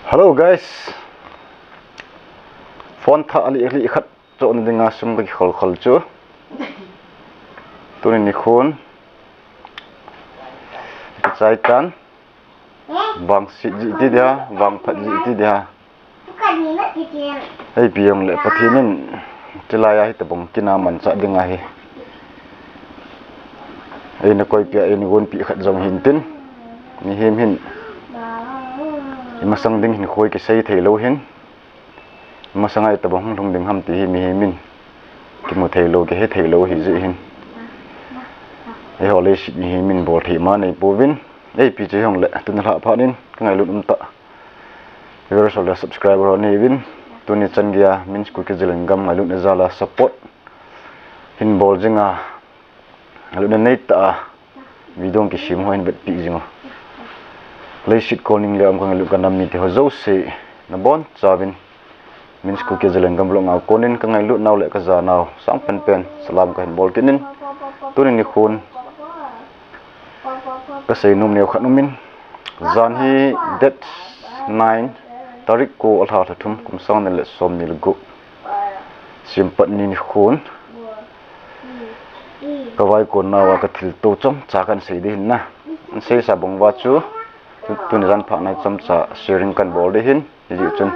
Hello guys, phone tha ali khat cho na dinga sum ga khol khol chu tu ni khun chai tan bang si ji ti dia bang phat ji ti dia ei biang le pathinin tilaya hi tabong kina man cha dinga hi ei na koi pia ei ni gon pi khat jong hin tin Mihem hin E-Masang ding hin khoi ke sei thei lo hin E-Masanga itobang hung ding ham ti hi Mihemin ki mo thei lo ke he thei lo hi ji hin ei hole shi Mihemin bol thei ma nei povin ei pi che hong le tun la phanin Eingailu ta ver so la subscriber on hevin tuni changia min school ke jilen gam Eingailu ne zala support hin bol jinga Eingailu ne nei ta video ki sim hoin bet pi jinga Leishit calling le am kang lu kanam ni te hozo se na bon chavin min school ke jelen gam lo ngau konin kang lu naw le ka za naw sang pen pen salam ka bol kinin tunin ni khun ka sei num ne khanumin zan hi date 9 tarik ko alha thum kum sang ne le som ni gu simpat ni khun ka vai ko nawa ka thil to chomcha kan sei din na sei sa bong wa chu tuni ran pha nai chomcha sharing kan bol de hin Hijehchun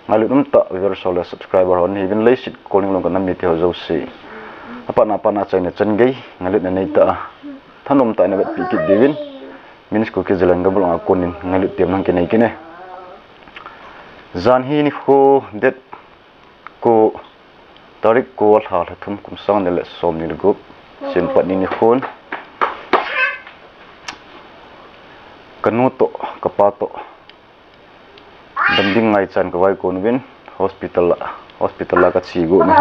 Eingailu ta ver so la subscriber on hi bin leishit calling long kan mi the zo si apa na chaina chan gei Eingailu nei ta thanom ta na bet pi ki devin min school ke jelang gam long konin Eingailu tiam nang ke nei kine zan hi ni kho det ko tarik ko hal thum kum sang ne le som ni gu sin pat ni khon kanuto kapato banding ngai chan ka wai kon win hospital la ka chi go ni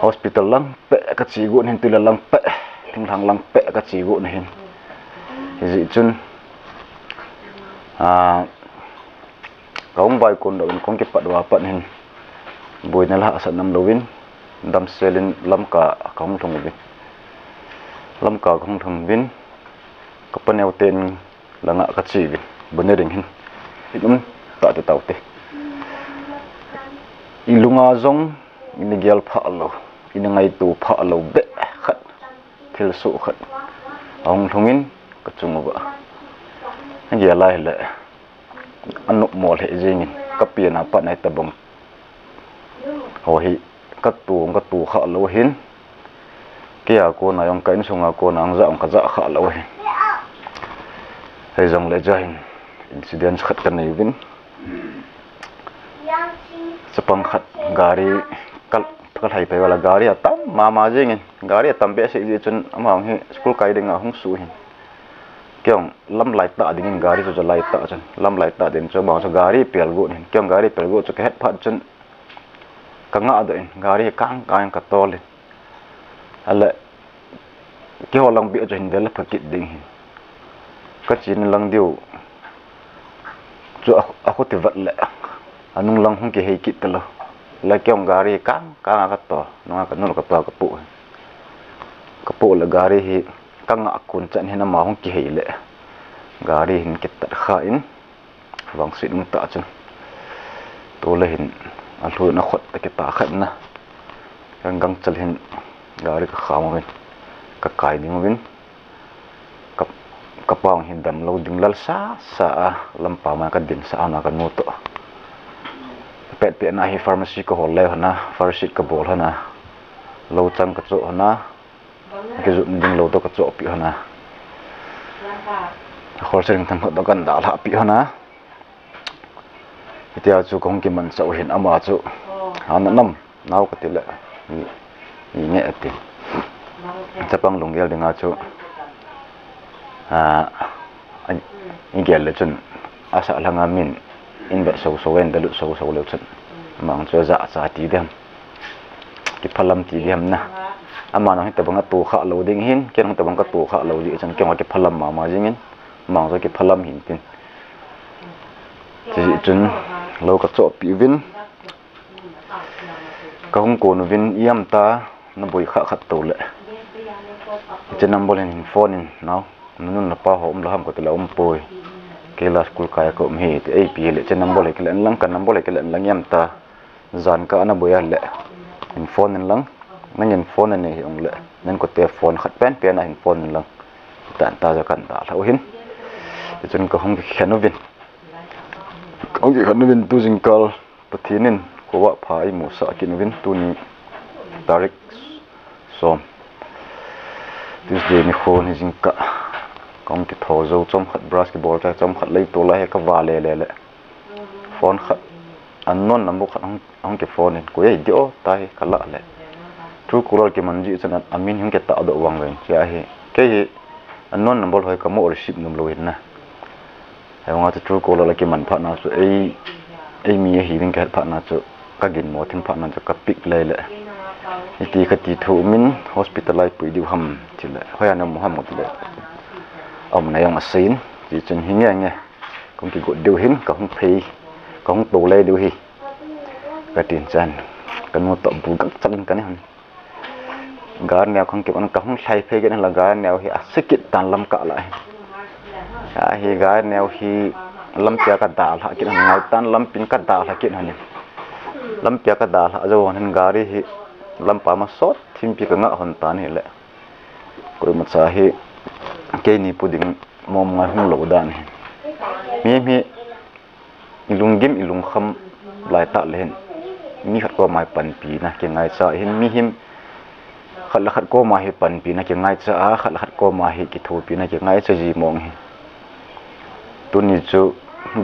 hospital lang pe ka chi go ni tila lang pe thing thang lang pe ka chi go ni hin Hijehchun kaung bai kon do kong ke patwa pat hin boi na la sa nam lovin dam selin lam ka kaung thong win lam ka kaung thong win kapaneu ten langa ka chi win bonering hin inum ta te taute ilunga zong inigel pha lo inangai tu pha lo be khat thil su khat ong thongin ka chunga ngia lai le anu mol he jing ka piana pa nai tabong ho hi ka tu kha lo hin kia ko na yong kain sunga ko na ang za ong ka za kha lo hin hei jong le jahin incident khat kan nei win sapang khat gari kal thai pe wala gari atam mama jing gari atam be se Hijehchun amang hi school kai dinga hung su hin kyong lam lai ta ding gari so lai ta chan lam lai ta den cho ba so gari pel go hin kyong gari pel go cho ka het phat chan ka nga da in gari kang ka tol ala kyo lang bi cho hin del phakit ding hin ka chin lang diu chu aku te vat le anung lang hung ke hei kit lo la kyong gari kang ka to no ka no ka pa ka pu la gari hi kang akun chan hina ma hung ke hei le gari hin ke ta kha in wang sit mu ta chan to le hin al hu na khot ta ke ta khat na gang chal hin gari ka kham win ka kai ding win kapang hindam lo ding lal sa lampa ma ka din sa ana ka nuto pet pe na hi pharmacy ko hol le hana pharmacy ka bol hana lo chang ka cho hana ke zu ding lo to ka cho pi hana khol sering thang do kan da la pi hana itia chu kong ki man chau hin ama chu han nam naw ka tile ni nge ati chapang longgel dinga chu Eingailu le chun asa langa min inve so wen dalu so le chun mang chu za ti dem ki phalam ti dem na ama no hita banga tu kha lo ding hin kenang ta banga tu kha lo ji chan keng ki phalam ma jingin mang zo ki phalam hin tin Hijehchun lo ka cho pi win ka hung ko no win iam ta na boi kha khat to le chenam bolen phone in now nun na pa hom laham ko tela poi kela school kaya ko mi te ap le chen number le kelen lang kan number le kelen lang yam ta zan ka ana boya le in phone en lang nang in phone ne hiong le nan ko te phone khat pen pen a in phone en lang tan ta za kan ta lo hin chen ko hong khanovin ong ki khanovin tu jing kal pathinin ko wa pha I mu sa kinovin tu ni tarik som Tuesday Nikho ni jinga kong ki tho zo chom khat basketball ta chom khat lei to la he ka wa le le phone khat an non number khat ong ki phone in ko ye dio tai kala le true caller ki manji chan amin hing ke ta do wang wen ya he ke hi an non number hoi ka mo receive num lo in na he nga true caller la ki man pha na so ei mi hi ring ka pha na so ka gin mo thim pha na so ka pick le le iti khati thu min hospitalize pui diu ham chile hoya na muhammad le om na yang asin ji chen hinge nge kong ki go diu hin ka hong phei ka hong to le diu hi ka tin chan kan mo to bu gak chan kan han gar neo kong ki on ka hong sai phei gen la gar neo hi asikit tan lam ka la hi gar neo hi lam pya ka dal ha kin ngai tan lam pin ka dal ha kin han lam pya ka dal ha zo han gari hi lam pa ma sot thim pi ka nga hon tan hi le koi ma cha hi ke ni puding mom ngai hung lo dan hi mi ilung gim ilung kham lai ta len mi khat ko mai pan pi na ke ngai cha hin mi him khat la khat ko ma hi pan pi na ke ngai cha a khat la khat ko ma hi ki thu pi na ke ngai cha ji mong hi tu ni chu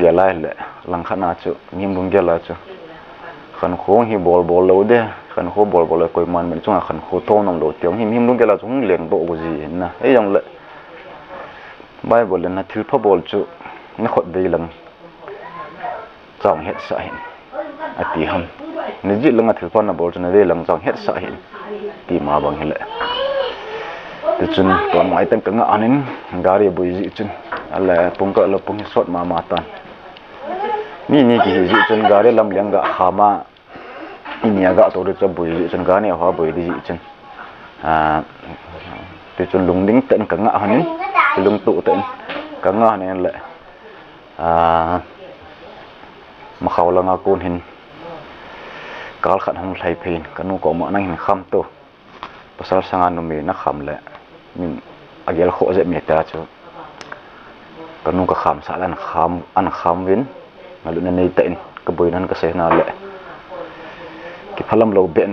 ge lai le lang khana chu ngim bung ge la chu khan khong hi bol bol lo de khan kho bol bol koi man men chunga khan kho to nom lo tiang him lung ge la chung leng bo go ji na e yang le bible na thilpha bol chu na khot dei lang chang het sa hin ati ham ni ji langa thilpha na bol chu na dei lang chang het sa hin ti ma bang hele ti chun to mai tan ka nga anin gari boi ji chun ala pung ka lo pung sot ma ma tan mi ni ki ji chun gari lam leng ga khama inia ga to de cha boi ji chun ga ne ha boi di ji chun ti chun lung ding tan ka nga hanin lung tu tan ka nga ne le ma khaw la nga kun hin kal khat hong thai phin kanu ko ma nang hin kham to pasal sanga no me na kham le min agel kho je me ta chu kanu ka kham sa lan kham an kham win ngalu na nei ten ka boi nan ka se na le ki phalam lo ben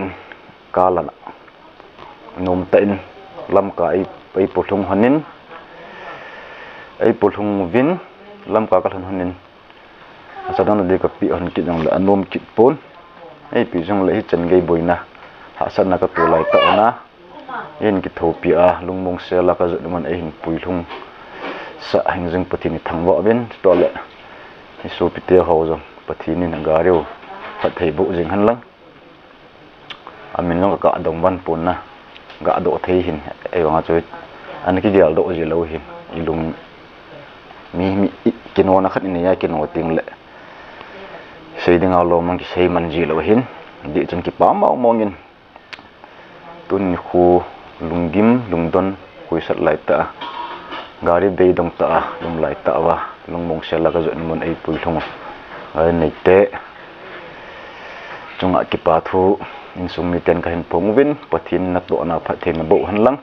kala nom ten lam ka ai puthung hanin ai puthung win lam ka kal hanin asadan de ka pi han ki jang la anom ki pon ai pi jang la hi chen gei boina ha san na ka tu lai ta na yen ki thopi a lungmong se la ka man ai hin pui thung sa hingjing pathini thangwa ben to le hi so pi te ho zo pathini na ga reu phat thei bu jing han lang amin long ka dong ban pun na ga do thei hin ai wa choi an ki gel do ji lo hin ilung mi kino na khat ni ya kino ting le sei ding alo mang ki sei man ji lo hin di chun ki pa ma mongin tun khu lungim lungdon koi sat lai ta gari dei dong ta lum lai ta wa lungmong sel la ka zo mon ai pui thong ai nei te chunga ki pa thu in sum mi ten ka hin pongwin pathin na to na pha theng bo han lang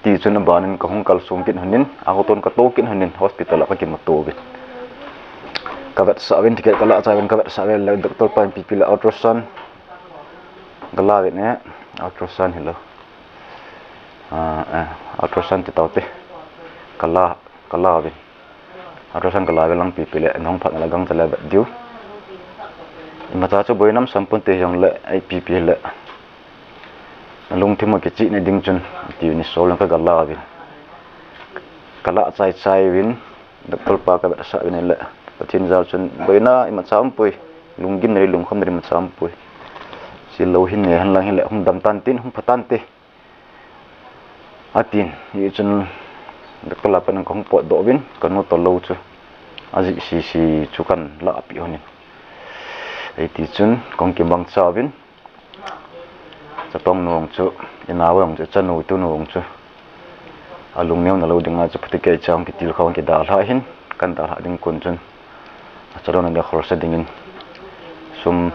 ti chun ba nin ka hong kal sum kin hanin a ho ton ka to kin hanin hospital ka ki ma to bi ka vet sa wen tiket kala cha wen ka vet sa wen la doctor pan pi la ultrasound gala vet ne ultrasound hello ultrasound ti tawte kala bi ultrasound kala vel lang pi le nong phat la gang chala ba diu mata cho boinam sampun te jong le ai pi le lung thima ke chi ne ding chun ti ni sol lang ka gala bi kala chai win doctor pa ka sa win le pathin zal chun boina ima cham pui lungin nei lung kham nei ma cham pui si lo hin ne han lang hin le hum dam tan tin hum phatan te atin yi chun doctor la pan kong po do win kanu to lo chu aji si chu kan la api honin ai ti chun kong kim bang cha win cha tong nong chu ina wang chu chanu tu nong chu alung neu na lo dinga chu pati ke chang ki til khawang ki dal ha hin kan dal ha ding kun chun charon na khor sa dingin sum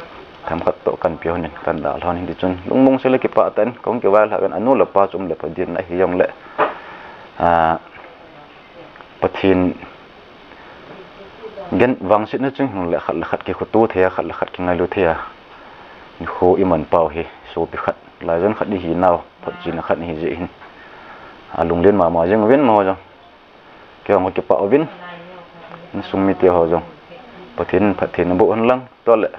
tham khat to kan pio nen kan dal han hin ti chun lungmung se le ki pa tan kong ki wal ha kan anu la pa chum le pa din na Hijongleh pathin gen wang sit na chung le khat ki khutu thea khat la khat ki Eingailu thea Nikho iman pau hi so pi khat la jon khat ni hi naw phot chin khat ni hi je hin alung len ma jeng wen mo jong ke ong ki pa ovin summi te ho jong pathin bo han lang to le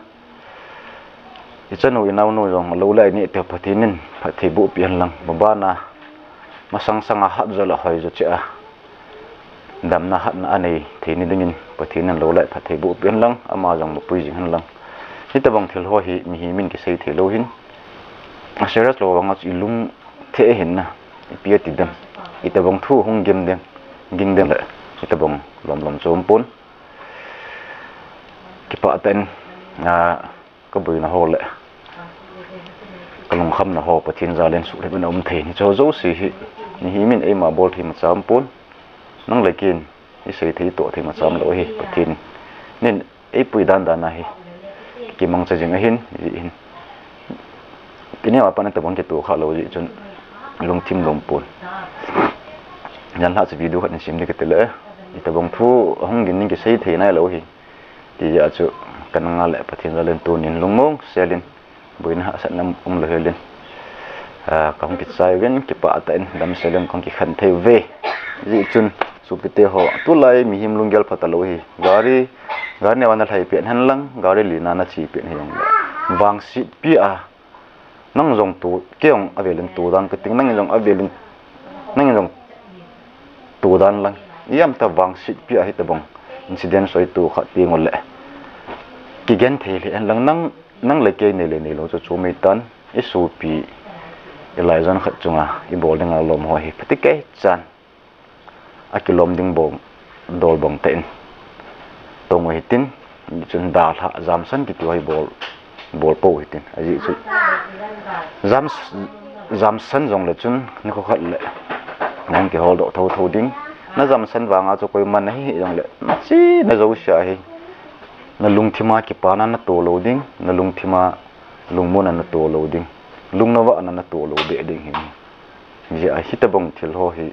ichen wi naw no jong lo lai ni te pathinin phathi bu pi han lang ba na masang sanga hat zola hoi zo cha dam na hat na anei theini dingin pathinan lo lai phathi bu pi han lang ama jong pui jing han lang itobang Thilpha hi Mihem ki sei thelo hin aseras lo wanga ilung the hin na ipia ti dam itobang thu hung gem dem ging dem le itobang lom chom pon ki pa ten ko bui na ho le kalung kham na ho pathin za len su le na thei ni cho zo si hi Mihem ei ma bol thi ma cham pon nang lekin i sei thei to thei ma cham lo hi pathin nin ei pui dan na hi ki mang cha jing ahin hin kini apa na tabang ki tu kha lo ji chun lung thim lom pon yan ha chi video khat sim ni ke tele itabang thu hong gin ni ki sei thei na lo hi ti ya chu kan nga le pathin len tu nin lungmong selin buin ha sat nam le helin kong ki sai wen ki pa aten dam selem kong ki khan thei ve ji chun supite ho tu lai Mihem lunggel patalo hi gari ne wana thai pen han lang gari lina na chi pen Hijongleh wang sit pi nang jong tu keong avelin tu dan ke ting nang jong avelin nang jong tu dan lang yam ta wang sit pi hi tabong incident soi tu khat pi ngol le ki Genthei le an lang nang le ke ne le ne lo chu mi tan isu pi elaijan khat chunga I bol ding lom ho hi patike chan akilom ding bom dol bong ten tong hi tin chun dal ha jam san ki tu hi bol po hi tin aji chu jam san jong le chun ni ko khat le nang ki hol do tho ding na jam san wanga chu koi man hi Hijongleh na chi na zo sha hi na lungthima ki pana na to lo ding na lungthima lungmona na to lo ding lungnawa na to lo be ding hi ji a hitabang Thilpha hi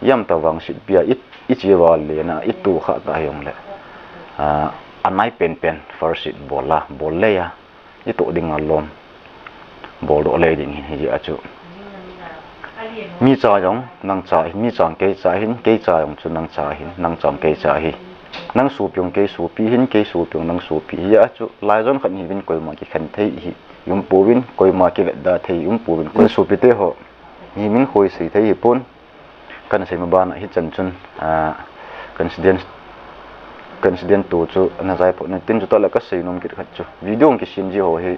yam ta wang sit pia I chiwal le na itu kha ta Hijongleh anai pen first sit bola bolle ya itu ding alom bol do le ding hi a chu mi cha jong nang cha mi chang ke cha hin ke cha jong chu nang cha hin nang chang ke cha hi nang su pyong ke su pi hin ke su pyong nang su pi ya chu lai jon khan hi win koi ma ki khan thei hi yum pu win koi ma ki da thei yum pu win koi su pi te ho ni min khoi sei thei hi pon kan sei ma ban hi chan chun consident tu chu na zai po na tin chu to la ka sei nom ki khat chu video ki sim ji ho hi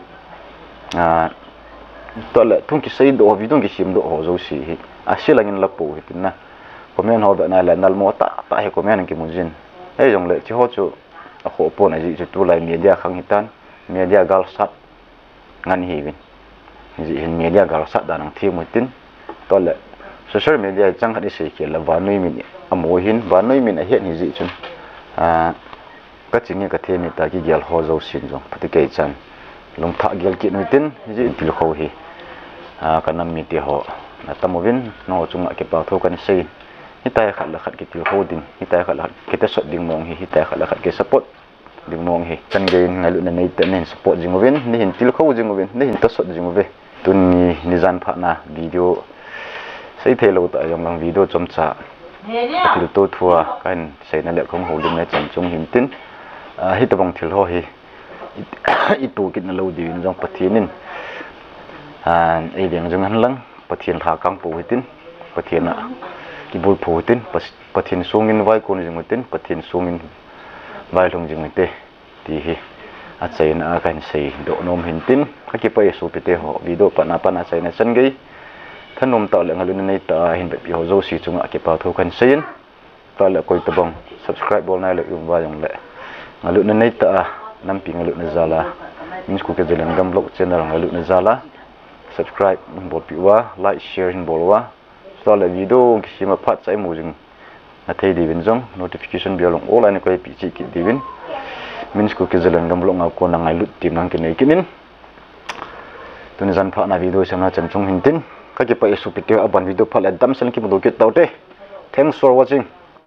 to la thung ki sei do video ki sim do ho zo si hi a silangin la po hi tin na comment ho da na la nal mo ta he comment ki mujin Hijongleh chi ho chu a kho pon a ji chu tu lai media khang hitan media gal sat ngan hi win ji hin media gal sat da nang thi mo tin to la social media chang khadi sei ke la vanui min amo hin vanui min a hian hi ji chun ka chinge ka the ni ta ki gel ho zo sin jong pati ke chan lung tha gel ki noi tin ji til kho hi kanam mi ti ho na tamovin no chunga ke pa tho kan sei hitai khat la khat ki til kho ding hitai khat la ki ta sot ding mong hi hitai khat la khat ke support ding mong hi kan ge Eingailu na nei te nen support jing wen ni hin til kho jing wen ni hin ta sot jing ve tun ni jan pha na video sei thelo ta yong lang video Chomcha til to thua kan sei na le khong ho ding na chan chung him tin hitabang Thilpha hi itu kit na lo di jong pathinin ei ding jong han lang pathin tha kang pu hitin pathina ki bul phu tin pathin sungin vai kon jing tin pathin sungin vai long jing te ti hi a chain a kan sei do nom hin tin ka ki pa su pe te ho video pa na chai na chan gei thanom ta le Eingailu nei ta hin be pi ho zo si chunga ke pa tho kan sein ta le koi tabang subscribe bol nai le yum wa yong le Eingailu nei ta nam pi Eingailu na zala min ku ke jelan gam blog channel Eingailu na zala subscribe bol pi wa like share hin bol wa install a video ki ma phat sai mu jing na thei divin jong notification bell long online ko pi chi ki divin min school ki zelan gam long ko na ngai lut tim nang ki nei kinin tuni zan pha na video sana chamchung hin tin ka ki pa isu pitiu aban video phala dam sel ki mu do ki taute thanks for watching